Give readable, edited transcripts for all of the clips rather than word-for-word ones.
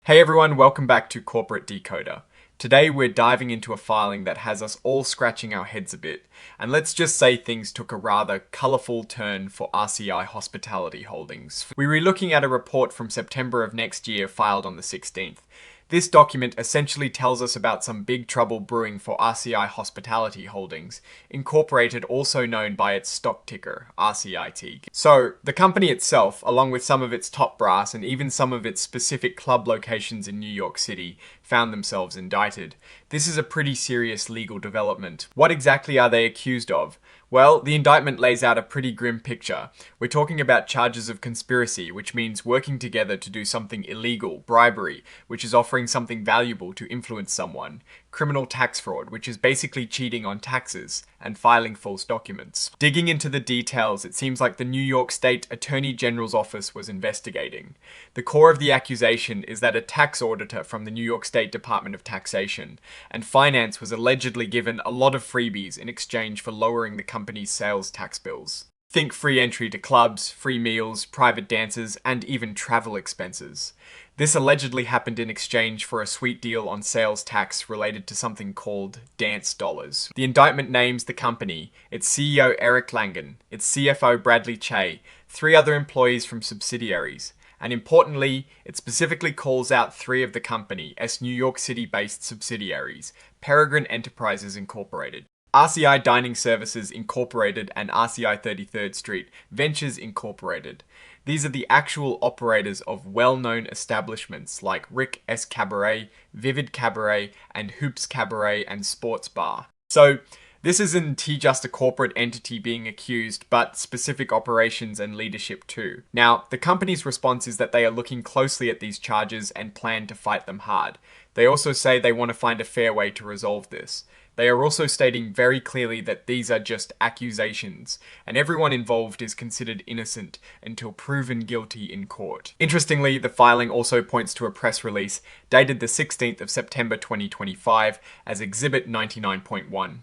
Hey everyone, welcome back to Corporate Decoder. Today we're diving into a filing that has us all scratching our heads a bit, and let's just say things took a rather colourful turn for RCI Hospitality Holdings. We were looking at a report from September of next year filed on the 16th. This document essentially tells us about some big trouble brewing for RCI Hospitality Holdings, Incorporated, also known by its stock ticker, RCIT. So, the company itself, along with some of its top brass and even some of its specific club locations in New York City, found themselves indicted. This is a pretty serious legal development. What exactly are they accused of? Well, the indictment lays out a pretty grim picture. We're talking about charges of conspiracy, which means working together to do something illegal, bribery, which is offering something valuable to influence someone, criminal tax fraud, which is basically cheating on taxes, and filing false documents. Digging into the details, it seems like the New York State Attorney General's office was investigating. The core of the accusation is that a tax auditor from the New York State Department of Taxation and Finance was allegedly given a lot of freebies in exchange for lowering the company's sales tax bills. Think free entry to clubs, free meals, private dances, and even travel expenses. This allegedly happened in exchange for a sweet deal on sales tax related to something called dance dollars. The indictment names the company, its CEO Eric Langan, its CFO Bradley Che, 3 other employees from subsidiaries, and importantly, it specifically calls out 3 of the company's New York City-based subsidiaries, Peregrine Enterprises Incorporated, RCI Dining Services Incorporated, and RCI 33rd Street Ventures Incorporated. These are the actual operators of well-known establishments like Rick's Cabaret, Vivid Cabaret, and Hoops Cabaret and Sports Bar. So, this isn't just a corporate entity being accused, but specific operations and leadership too. Now, the company's response is that they are looking closely at these charges and plan to fight them hard. They also say they want to find a fair way to resolve this. They are also stating very clearly that these are just accusations, and everyone involved is considered innocent until proven guilty in court. Interestingly, the filing also points to a press release dated the 16th of September 2025 as Exhibit 99.1.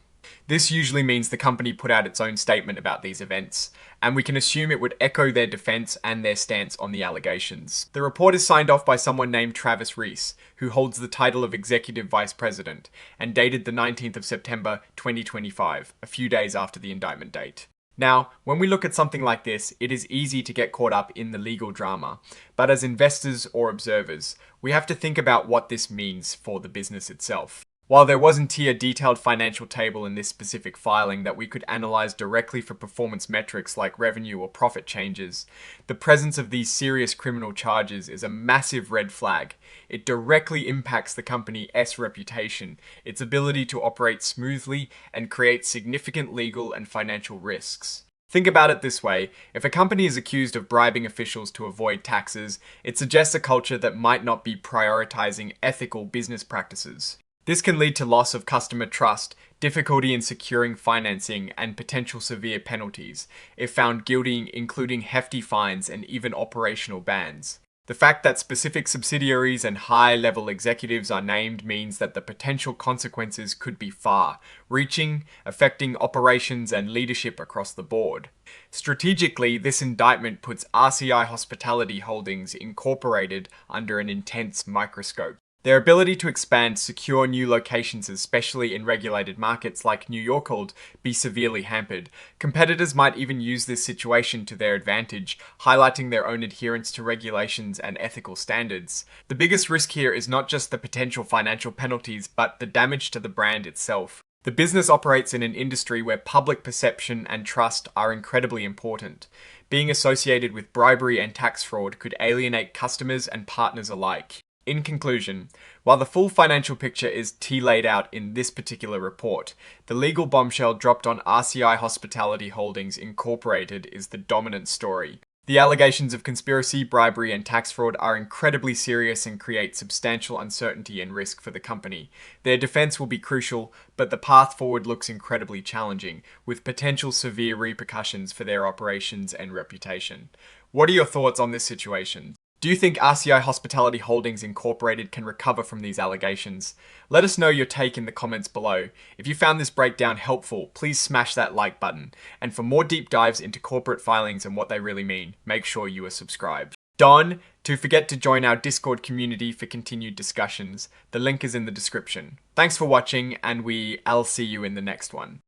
This usually means the company put out its own statement about these events, and we can assume it would echo their defense and their stance on the allegations. The report is signed off by someone named Travis Reese, who holds the title of Executive Vice President, and dated the 19th of September 2025, a few days after the indictment date. Now, when we look at something like this, it is easy to get caught up in the legal drama, but as investors or observers, we have to think about what this means for the business itself. While there wasn't a detailed financial table in this specific filing that we could analyze directly for performance metrics like revenue or profit changes, the presence of these serious criminal charges is a massive red flag. It directly impacts the company's reputation, its ability to operate smoothly, and create significant legal and financial risks. Think about it this way, if a company is accused of bribing officials to avoid taxes, it suggests a culture that might not be prioritizing ethical business practices. This can lead to loss of customer trust, difficulty in securing financing, and potential severe penalties, if found guilty, including hefty fines and even operational bans. The fact that specific subsidiaries and high-level executives are named means that the potential consequences could be far-reaching, affecting operations and leadership across the board. Strategically, this indictment puts RCI Hospitality Holdings Incorporated under an intense microscope. Their ability to expand secure new locations, especially in regulated markets like New York, will be severely hampered. Competitors might even use this situation to their advantage, highlighting their own adherence to regulations and ethical standards. The biggest risk here is not just the potential financial penalties, but the damage to the brand itself. The business operates in an industry where public perception and trust are incredibly important. Being associated with bribery and tax fraud could alienate customers and partners alike. In conclusion, while the full financial picture is laid out in this particular report, the legal bombshell dropped on RCI Hospitality Holdings Incorporated is the dominant story. The allegations of conspiracy, bribery, and tax fraud are incredibly serious and create substantial uncertainty and risk for the company. Their defense will be crucial, but the path forward looks incredibly challenging, with potential severe repercussions for their operations and reputation. What are your thoughts on this situation? Do you think RCI Hospitality Holdings Incorporated can recover from these allegations? Let us know your take in the comments below. If you found this breakdown helpful, please smash that like button. And for more deep dives into corporate filings and what they really mean, make sure you are subscribed. Don't forget to join our Discord community for continued discussions. The link is in the description. Thanks for watching, and I'll see you in the next one.